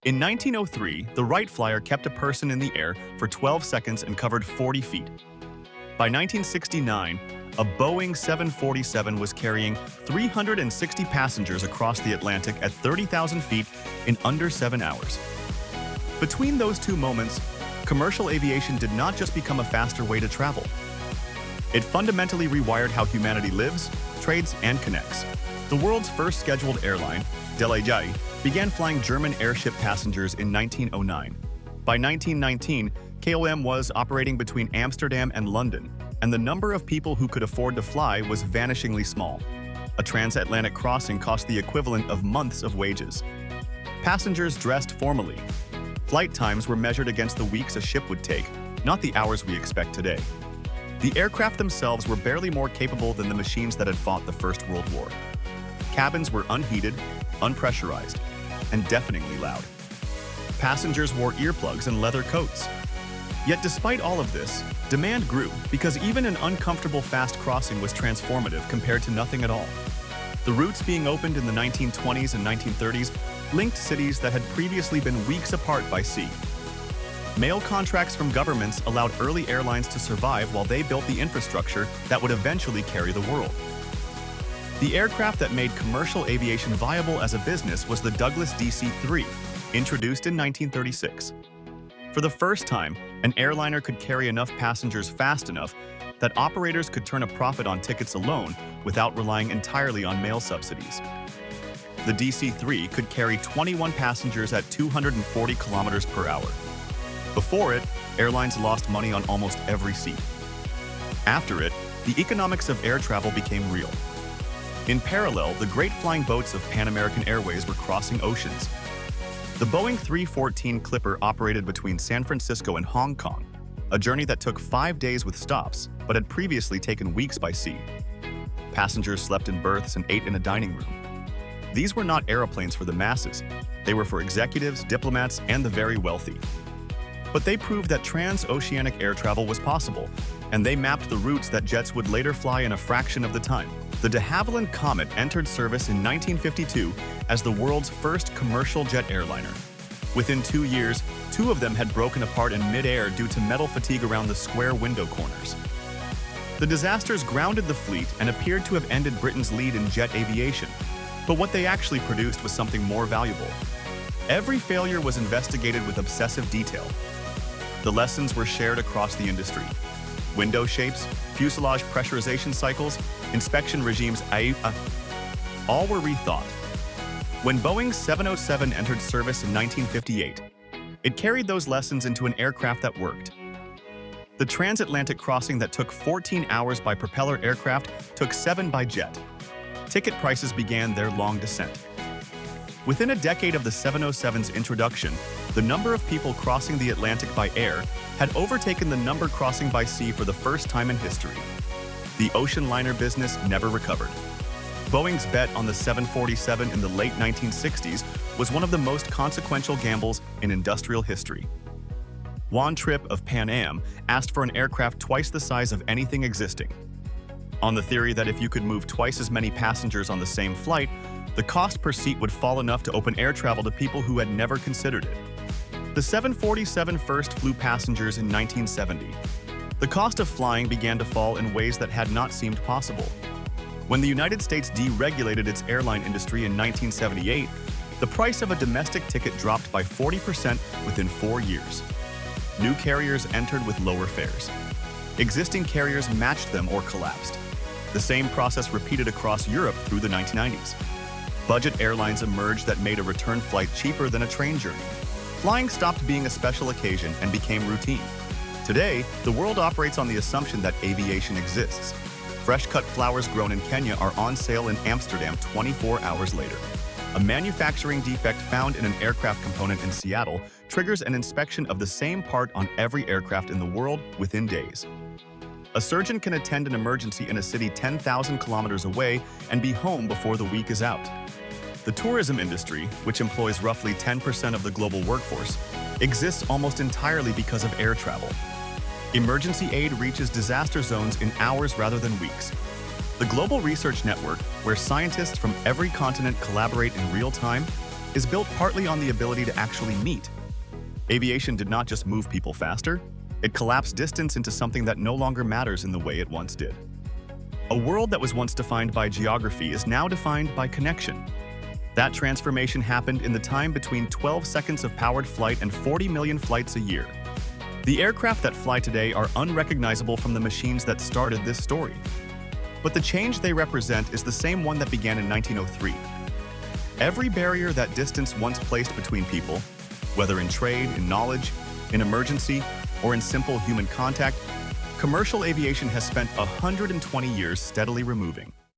In 1903, the Wright Flyer kept a person in the air for 12 seconds and covered 40 feet. By 1969, a Boeing 747 was carrying 360 passengers across the Atlantic at 30,000 feet in under 7 hours. Between those two moments, commercial aviation did not just become a faster way to travel. It fundamentally rewired how humanity lives, trades, and connects. The world's first scheduled airline, Guy, began flying German airship passengers in 1909. By 1919, KLM was operating between Amsterdam and London, and the number of people who could afford to fly was vanishingly small. A transatlantic crossing cost the equivalent of months of wages. Passengers dressed formally. Flight times were measured against the weeks a ship would take, not the hours we expect today. The aircraft themselves were barely more capable than the machines that had fought the First World War. Cabins were unheated, unpressurized, and deafeningly loud. Passengers wore earplugs and leather coats. Yet despite all of this, demand grew because even an uncomfortable fast crossing was transformative compared to nothing at all. The routes being opened in the 1920s and 1930s linked cities that had previously been weeks apart by sea. Mail contracts from governments allowed early airlines to survive while they built the infrastructure that would eventually carry the world. The aircraft that made commercial aviation viable as a business was the Douglas DC-3, introduced in 1936. For the first time, an airliner could carry enough passengers fast enough that operators could turn a profit on tickets alone without relying entirely on mail subsidies. The DC-3 could carry 21 passengers at 240 kilometers per hour. Before it, airlines lost money on almost every seat. After it, the economics of air travel became real. In parallel, the great flying boats of Pan American Airways were crossing oceans. The Boeing 314 Clipper operated between San Francisco and Hong Kong, a journey that took 5 days with stops, but had previously taken weeks by sea. Passengers slept in berths and ate in a dining room. These were not aeroplanes for the masses. They were for executives, diplomats, and the very wealthy. But they proved that transoceanic air travel was possible, and they mapped the routes that jets would later fly in a fraction of the time. The de Havilland Comet entered service in 1952 as the world's first commercial jet airliner. Within 2 years, 2 of them had broken apart in mid-air due to metal fatigue around the square window corners. The disasters grounded the fleet and appeared to have ended Britain's lead in jet aviation, but what they actually produced was something more valuable. Every failure was investigated with obsessive detail. The lessons were shared across the industry. Window shapes, fuselage pressurization cycles, inspection regimes, all were rethought. When Boeing's 707 entered service in 1958, it carried those lessons into an aircraft that worked. The transatlantic crossing that took 14 hours by propeller aircraft took 7 by jet. Ticket prices began their long descent. Within a decade of the 707's introduction, the number of people crossing the Atlantic by air had overtaken the number crossing by sea for the first time in history. The ocean liner business never recovered. Boeing's bet on the 747 in the late 1960s was one of the most consequential gambles in industrial history. Juan Trippe of Pan Am asked for an aircraft twice the size of anything existing, on the theory that if you could move twice as many passengers on the same flight, the cost per seat would fall enough to open air travel to people who had never considered it. The 747 first flew passengers in 1970. The cost of flying began to fall in ways that had not seemed possible. When the United States deregulated its airline industry in 1978, the price of a domestic ticket dropped by 40% within 4 years. New carriers entered with lower fares. Existing carriers matched them or collapsed. The same process repeated across Europe through the 1990s. Budget airlines emerged that made a return flight cheaper than a train journey. Flying stopped being a special occasion and became routine. Today, the world operates on the assumption that aviation exists. Fresh-cut flowers grown in Kenya are on sale in Amsterdam 24 hours later. A manufacturing defect found in an aircraft component in Seattle triggers an inspection of the same part on every aircraft in the world within days. A surgeon can attend an emergency in a city 10,000 kilometers away and be home before the week is out. The tourism industry, which employs roughly 10% of the global workforce, exists almost entirely because of air travel. Emergency aid reaches disaster zones in hours rather than weeks. The Global Research Network, where scientists from every continent collaborate in real time, is built partly on the ability to actually meet. Aviation did not just move people faster, it collapsed distance into something that no longer matters in the way it once did. A world that was once defined by geography is now defined by connection. That transformation happened in the time between 12 seconds of powered flight and 40 million flights a year. The aircraft that fly today are unrecognizable from the machines that started this story. But the change they represent is the same one that began in 1903. Every barrier that distance once placed between people, whether in trade, in knowledge, in emergency, or in simple human contact, commercial aviation has spent 120 years steadily removing.